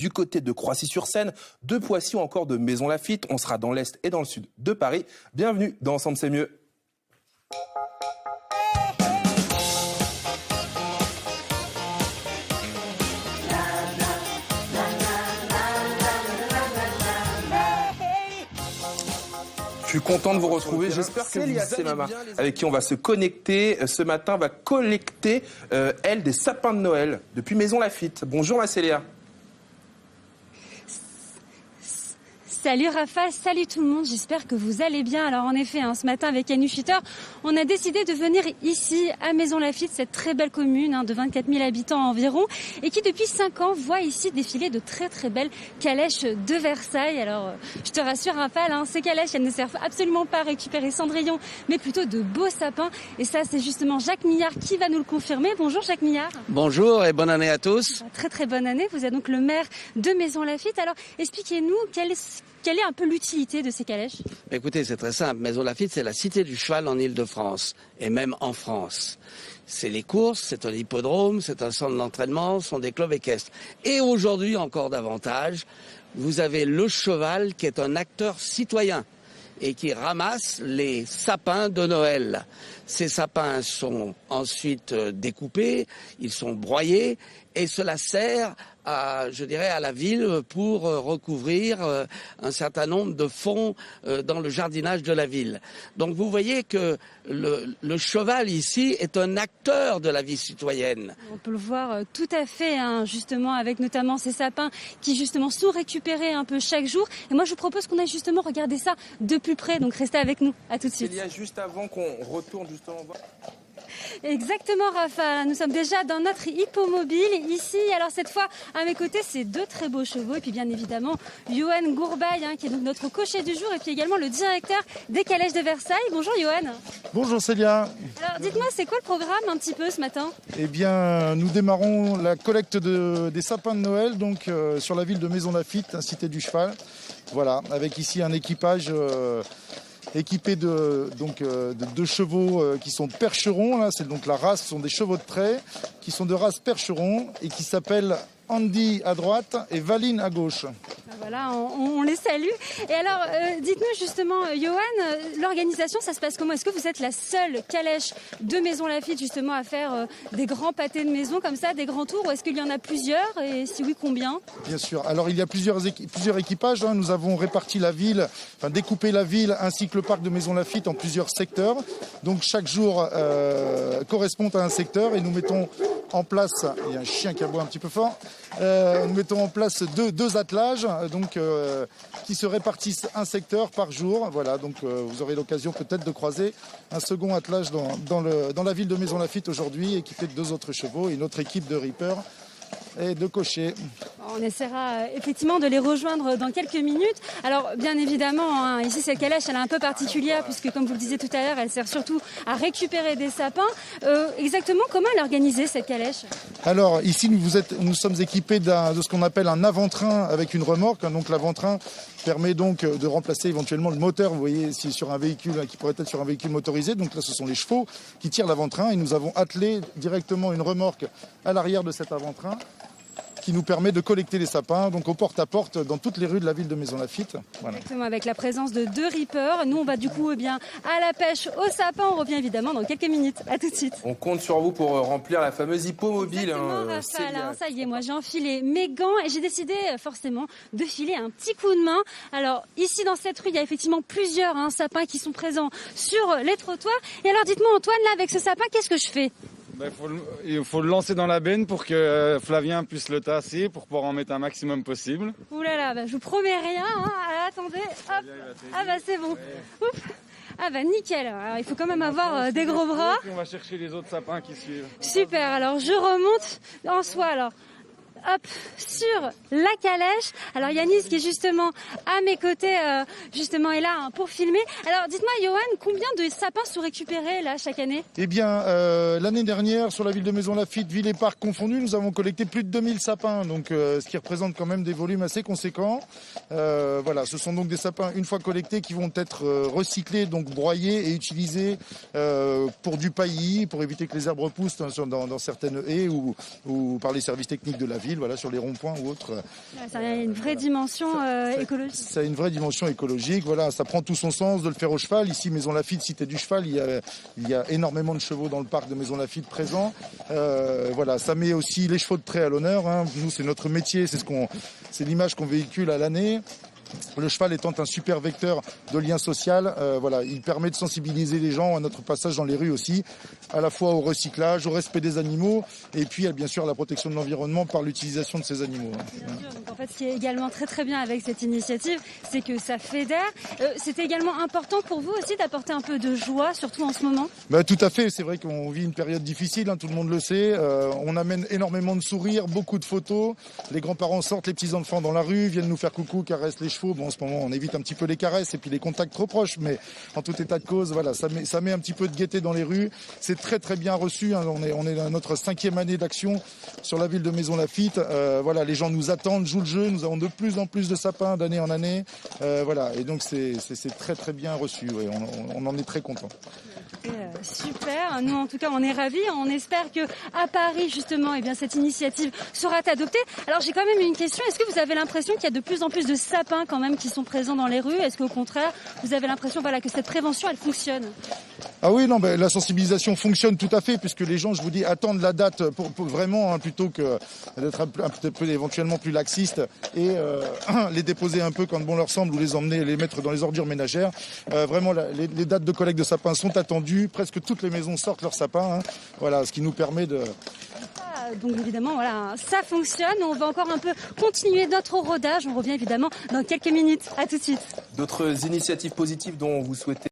du côté de Croissy-sur-Seine, de Poissy ou encore de Maisons-Laffitte. On sera dans l'Est et dans le Sud de Paris. Bienvenue dans Ensemble c'est mieux. Je suis content de vous retrouver. J'espère que Célia Semama, avec qui on va se connecter ce matin, va collecter, elle, des sapins de Noël depuis Maisons-Laffitte. Bonjour, ma Célia. Salut Raphaël, salut tout le monde, j'espère que vous allez bien. Alors en effet, ce matin avec Annu Schutter, on a décidé de venir ici à Maisons-Laffitte, cette très belle commune de 24 000 habitants environ, et qui depuis 5 ans voit ici défiler de très très belles calèches de Versailles. Alors je te rassure Raphaël, ces calèches elles ne servent absolument pas à récupérer Cendrillon, mais plutôt de beaux sapins. Et ça c'est justement Jacques Millard qui va nous le confirmer. Bonjour Jacques Millard. Bonjour et bonne année à tous. Très très bonne année, vous êtes donc le maire de Maisons-Laffitte. Alors expliquez-nous quelle est un peu l'utilité de ces calèches? Écoutez, c'est très simple. Maisons-Laffitte, c'est la cité du cheval en Île-de-France et même en France. C'est les courses, c'est un hippodrome, c'est un centre d'entraînement, ce sont des clubs équestres. Et aujourd'hui, encore davantage, vous avez le cheval qui est un acteur citoyen et qui ramasse les sapins de Noël. Ces sapins sont ensuite découpés, ils sont broyés et cela sert à la ville pour recouvrir un certain nombre de fonds dans le jardinage de la ville. Donc vous voyez que le cheval ici est un acteur de la vie citoyenne. On peut le voir tout à fait, justement, avec notamment ces sapins qui justement sont récupérés un peu chaque jour. Et moi je vous propose qu'on aille justement regarder ça de plus près, donc restez avec nous, à tout de suite. Il y a juste avant qu'on retourne justement voir. Exactement Raphaël, nous sommes déjà dans notre hippomobile ici. Alors cette fois à mes côtés c'est 2 très beaux chevaux et puis bien évidemment Johan Gourbaille qui est donc notre cocher du jour et puis également le directeur des calèches de Versailles. Bonjour Johan. Bonjour Célia. Alors dites-moi c'est quoi le programme un petit peu ce matin? Eh bien nous démarrons la collecte des sapins de Noël donc sur la ville de Maisons-Laffitte, cité du cheval. Voilà, avec ici un équipage équipé de 2 chevaux qui sont percherons. Là, c'est donc la race, ce sont des chevaux de trait qui sont de race percheron et qui s'appellent Andy à droite et Valine à gauche. Voilà, on les salue. Et alors, dites-nous justement, Johan, l'organisation, ça se passe comment? Est-ce que vous êtes la seule calèche de Maisons-Laffitte justement à faire des grands pâtés de maison comme ça, des grands tours, ou est-ce qu'il y en a plusieurs? Et si oui, combien? Bien sûr. Alors, il y a plusieurs équipages. Nous avons réparti la ville, découpé la ville ainsi que le parc de Maisons-Laffitte en plusieurs secteurs. Donc, chaque jour correspond à un secteur et nous mettons en place, il y a un chien qui aboie un petit peu fort, nous mettons en place deux attelages qui se répartissent un secteur par jour. Voilà, donc vous aurez l'occasion peut-être de croiser un second attelage dans la ville de Maisons-Laffitte aujourd'hui, équipé de 2 autres chevaux et une autre équipe de reapers et de cochers. On essaiera effectivement de les rejoindre dans quelques minutes. Alors bien évidemment, ici cette calèche elle est un peu particulière puisque comme vous le disiez tout à l'heure, elle sert surtout à récupérer des sapins. Exactement comment elle est organisée cette calèche? Alors ici nous sommes équipés de ce qu'on appelle un avant-train avec une remorque. Donc l'avant-train permet donc de remplacer éventuellement le moteur, vous voyez, sur un véhicule qui pourrait être sur un véhicule motorisé. Donc là ce sont les chevaux qui tirent l'avant-train et nous avons attelé directement une remorque à l'arrière de cet avant-train qui nous permet de collecter les sapins donc au porte-à-porte dans toutes les rues de la ville de Maisons-Laffitte. Voilà. Exactement, avec la présence de 2 reapers. Nous on va du coup à la pêche au sapin. On revient évidemment dans quelques minutes. À tout de suite. On compte sur vous pour remplir la fameuse hippomobile. Exactement, Raphaël, ça y est, moi j'ai enfilé mes gants et j'ai décidé forcément de filer un petit coup de main. Alors ici dans cette rue, il y a effectivement plusieurs sapins qui sont présents sur les trottoirs. Et alors dites-moi Antoine, là avec ce sapin, qu'est-ce que je fais? Il faut le lancer dans la benne pour que Flavien puisse le tasser pour pouvoir en mettre un maximum possible. Ouh là là, je vous promets rien. Attendez, hop. C'est bon. Ouais. Ouf. Nickel. Alors, il faut quand même avoir des gros bras. Et on va chercher les autres sapins qui suivent. Super. Alors je remonte en soi. Alors. Hop, sur la calèche. Alors Yanis qui est justement à mes côtés, justement est là pour filmer. Alors dites-moi Johan, combien de sapins sont récupérés là chaque année? Eh bien, l'année dernière, sur la ville de Maisons-Laffitte, ville et parc confondus, nous avons collecté plus de 2000 sapins, donc ce qui représente quand même des volumes assez conséquents. Voilà, ce sont donc des sapins une fois collectés qui vont être recyclés, donc broyés et utilisés pour du paillis, pour éviter que les herbes repoussent dans certaines haies ou par les services techniques de la ville. ville, voilà, sur les ronds-points ou autres. Ça a une vraie dimension écologique. Ça a une vraie dimension écologique. Voilà, ça prend tout son sens de le faire au cheval. Ici, Maison Lafitte, cité du cheval, il y a énormément de chevaux dans le parc de Maison Lafitte présents. Voilà, ça met aussi les chevaux de trait à l'honneur. Hein. Nous, c'est notre métier, c'est l'image qu'on véhicule à l'année. Le cheval étant un super vecteur de lien social, voilà, il permet de sensibiliser les gens à notre passage dans les rues aussi, à la fois au recyclage, au respect des animaux, et puis bien sûr à la protection de l'environnement par l'utilisation de ces animaux. Bien sûr. Donc, en fait, ce qui est également très très bien avec cette initiative, c'est que ça fédère. C'était également important pour vous aussi d'apporter un peu de joie, surtout en ce moment. Tout à fait, c'est vrai qu'on vit une période difficile, hein, tout le monde le sait. On amène énormément de sourires, beaucoup de photos. Les grands-parents sortent les petits-enfants dans la rue, viennent nous faire coucou, caressent les chevaux. Bon, en ce moment, on évite un petit peu les caresses et puis les contacts trop proches, mais en tout état de cause, voilà, ça met un petit peu de gaieté dans les rues. C'est très très bien reçu. Hein. On est dans notre 5e année d'action sur la ville de Maison Lafitte. Voilà, les gens nous attendent, jouent le jeu. Nous avons de plus en plus de sapins d'année en année. Voilà, et donc c'est très très bien reçu. Ouais. On en est très content. Super, nous en tout cas on est ravis, on espère que à Paris justement cette initiative sera adoptée. Alors j'ai quand même une question, est-ce que vous avez l'impression qu'il y a de plus en plus de sapins quand même qui sont présents dans les rues? Est-ce qu'au contraire vous avez l'impression que cette prévention elle fonctionne? Ah oui, non, la sensibilisation fonctionne tout à fait puisque les gens, je vous dis, attendent la date pour vraiment, hein, plutôt que d'être un peu éventuellement plus laxiste et les déposer un peu quand bon leur semble ou les emmener, les mettre dans les ordures ménagères. Vraiment, les dates de collecte de sapins sont attendues. Presque toutes les maisons sortent leurs sapins. Hein. Voilà, ce qui nous permet de... Donc évidemment, voilà, ça fonctionne. On va encore un peu continuer notre rodage. On revient évidemment dans quelques minutes. À tout de suite. D'autres initiatives positives dont vous souhaitez